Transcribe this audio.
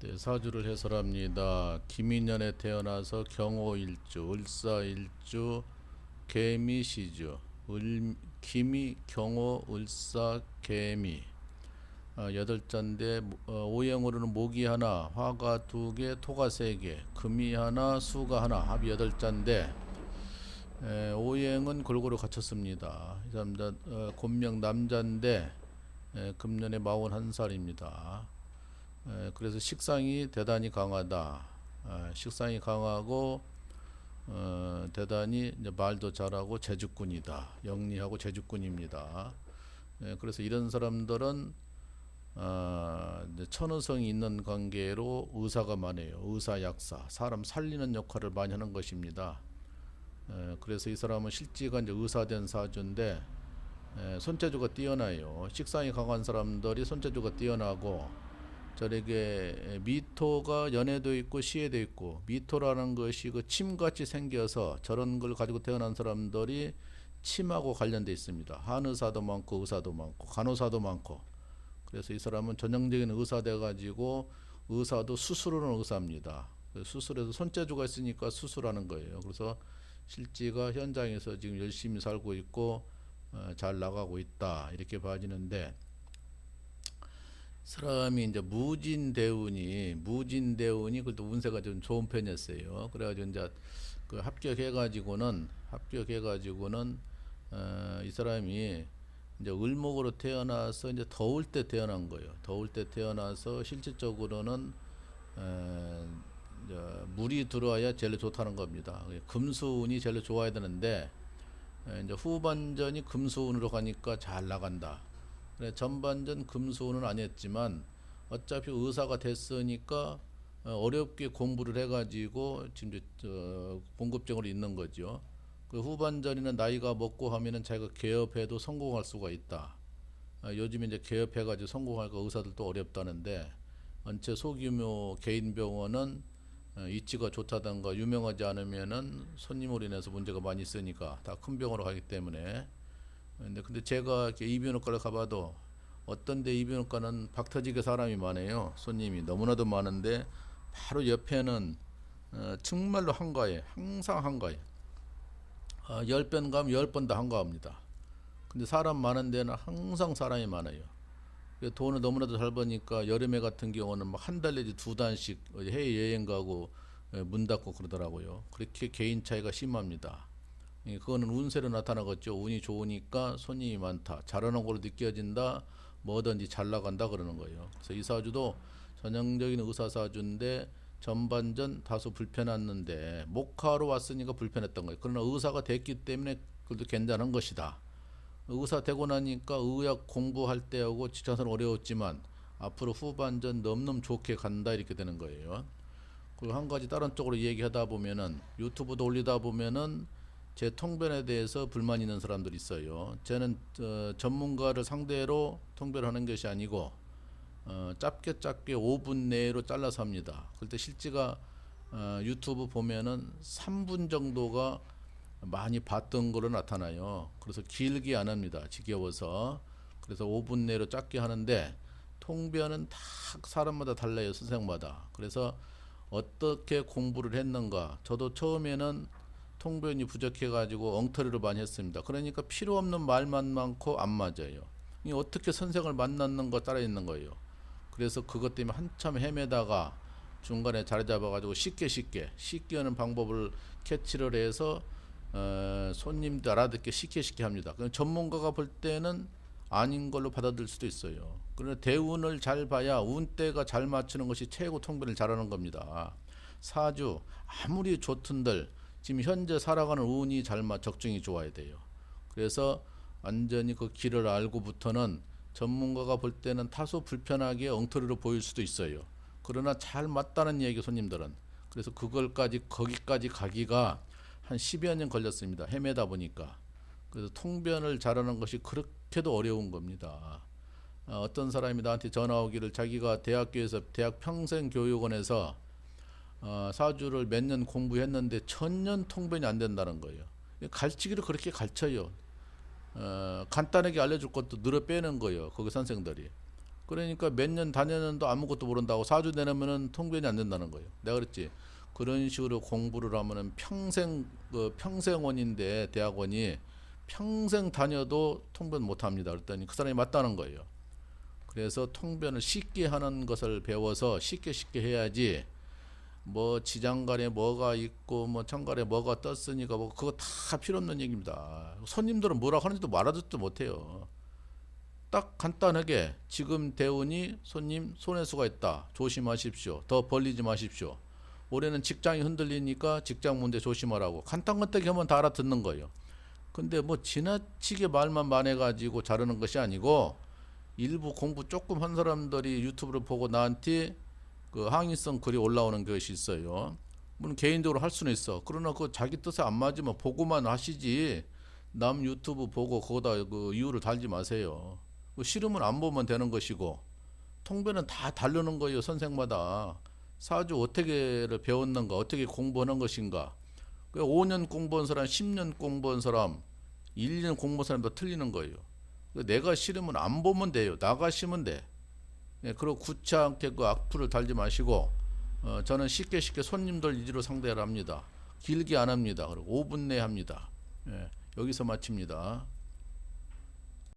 네, 사주를 해설합니다. 김인년에 태어나서 경호일주, 을사일주, 개미시주, 김이, 경호, 을사, 개미. 여덟 자인데 오행으로는 목이 하나, 화가 두 개, 토가 세 개, 금이 하나, 수가 하나, 합이 여덟 자인데 오행은 골고루 갖췄습니다. 이 사람 곤명 남자인데 금년에 41살입니다. 그래서 식상이 대단히 강하다. 식상이 강하고 대단히 이제 말도 잘하고 재주꾼이다. 영리하고 재주꾼입니다. 그래서 이런 사람들은 이제 천우성이 있는 관계로 의사가 많아요. 의사, 약사, 사람 살리는 역할을 많이 하는 것입니다. 그래서 이 사람은 실지가 이제 의사된 사주인데 손재주가 뛰어나요. 식상이 강한 사람들이 손재주가 뛰어나고 저에게 미토가 연애도 있고 시에도 있고, 미토라는 것이 그 침같이 생겨서 저런 걸 가지고 태어난 사람들이 침하고 관련돼 있습니다. 한의사도 많고 의사도 많고 간호사도 많고. 그래서 이 사람은 전형적인 의사 돼 가지고 의사도 수술하는 의사입니다. 수술에서 손재주가 있으니까 수술하는 거예요. 그래서 실지가 현장에서 지금 열심히 살고 있고 잘 나가고 있다, 이렇게 봐지는데, 사람이 이제 무진대운이 그래도 운세가 좀 좋은 편이었어요. 그래가지고 이제 그 합격해가지고는 이 사람이 이제 을목으로 태어나서 이제 더울 때 태어난 거예요. 더울 때 태어나서 실질적으로는 이제 물이 들어와야 제일 좋다는 겁니다. 금수운이 제일 좋아야 되는데 이제 후반전이 금수운으로 가니까 잘 나간다. 전반전 금수운은 아니었지만 어차피 의사가 됐으니까 어렵게 공부를 해가지고 지금 공급적으로 있는 거죠. 그 후반전에는 나이가 먹고 하면은 자기가 개업해도 성공할 수가 있다. 요즘에 이제 개업해가지고 성공할까 의사들도 어렵다는데, 언체 소규모 개인 병원은 입지가 좋다던가 유명하지 않으면은 손님으로 인해서 문제가 많이 있으니까 다 큰 병원으로 가기 때문에. 근데 제가 이렇게 이비인후과를 가봐도 어떤 데 이비인후과는 박터지게 사람이 많아요. 손님이 너무나도 많은데 바로 옆에는 정말로 한가해. 항상 한가해. 10번 가면 10번 다 한가합니다. 근데 사람 많은 데는 항상 사람이 많아요. 돈을 너무나도 잘 버니까 여름에 같은 경우는 막 한 달 내지 두 달씩 해외여행 가고 문 닫고 그러더라고요. 그렇게 개인 차이가 심합니다. 그거는 운세로 나타나겠죠. 운이 좋으니까 손님이 많다, 잘하는 걸로 느껴진다, 뭐든지 잘 나간다 그러는 거예요. 그래서 이 사주도 전형적인 의사사주인데 전반전 다소 불편했는데 목화로 왔으니까 불편했던 거예요. 그러나 의사가 됐기 때문에 그래도 괜찮은 것이다. 의사 되고 나니까 의학 공부할 때하고 직장생활 어려웠지만 앞으로 후반전 넘넘 좋게 간다, 이렇게 되는 거예요. 그리고 한 가지 다른 쪽으로 얘기하다 보면은, 유튜브도 올리다 보면은 제 통변에 대해서 불만 있는 사람들이 있어요. 저는 전문가를 상대로 통변을 하는 것이 아니고 짧게 5분 내로 잘라서 합니다. 그때 실제가 유튜브 보면은 3분 정도가 많이 봤던 거로 나타나요. 그래서 길게 안 합니다. 지겨워서. 그래서 5분 내로 짧게 하는데 통변은 다 사람마다 달라요. 선생마다. 그래서 어떻게 공부를 했는가. 저도 처음에는 통변이 부족해가지고 엉터리로 많이 했습니다. 그러니까 필요 없는 말만 많고 안 맞아요. 이 어떻게 선생을 만났는 거 따라 있는 거예요. 그래서 그것 때문에 한참 헤매다가 중간에 자리 잡아가지고 쉽게 하는 방법을 캐치를 해서 손님들 알아듣게 쉽게 합니다. 그럼 전문가가 볼 때는 아닌 걸로 받아들일 수도 있어요. 그러나 대운을 잘 봐야 운때가 잘 맞추는 것이 최고 통변을 잘하는 겁니다. 사주 아무리 좋든들 지금 현재 살아가는 운이 잘 적중이 좋아야 돼요. 그래서 완전히 그 길을 알고부터는 전문가가 볼 때는 다소 불편하게 엉터리로 보일 수도 있어요. 그러나 잘 맞다는 얘기, 손님들은. 그래서 거기까지 가기가 한 10여 년 걸렸습니다. 헤매다 보니까. 그래서 통변을 잘하는 것이 그렇게도 어려운 겁니다. 어떤 사람이 나한테 전화 오기를, 자기가 대학교에서 대학평생교육원에서 사주를 몇 년 공부했는데 천년 통변이 안 된다는 거예요. 가르치기를 그렇게 가르쳐요. 간단하게 알려줄 것도 늘어 빼는 거예요. 거기 선생들이. 그러니까 몇 년 다녔는데 아무것도 모른다고 4주 내놓으면은 통변이 안 된다는 거예요. 내가 그랬지. 그런 식으로 공부를 하면은 평생 평생원인데 대학원이 평생 다녀도 통변 못 합니다. 그랬더니 그 사람이 맞다는 거예요. 그래서 통변을 쉽게 하는 것을 배워서 쉽게 해야지. 뭐 지장간에 뭐가 있고 뭐 천간에 뭐가 떴으니까 뭐 그거 다 필요 없는 얘기입니다. 손님들은 뭐라 하는지도 말하지도 못해요. 딱 간단하게 지금 대운이 손님 손해수가 있다. 조심하십시오. 더 벌리지 마십시오. 올해는 직장이 흔들리니까 직장 문제 조심하라고. 간단하게 하면 다 알아듣는 거예요. 근데 뭐 지나치게 말만 많아가지고 자르는 것이 아니고 일부 공부 조금 한 사람들이 유튜브를 보고 나한테 그 항의성 글이 올라오는 것이 있어요. 물론 개인적으로 할 수는 있어. 그러나 그 자기 뜻에 안 맞으면 보고만 하시지 남 유튜브 보고 거기다 그 이유를 달지 마세요. 싫으면 안 보면 되는 것이고 통변은 다 다르는 거예요. 선생마다 사주 어떻게를 배웠는가 어떻게 공부하는 것인가. 5년 공부한 사람 10년 공부한 사람 1년 공부한 사람도 틀리는 거예요. 내가 싫으면 안 보면 돼요. 나가시면 돼. 예, 그리고 구차하게 그 악플을 달지 마시고 저는 쉽게 손님들 위주로 상대를 합니다. 길게 안 합니다. 그리고 5분 내에 합니다. 예, 여기서 마칩니다.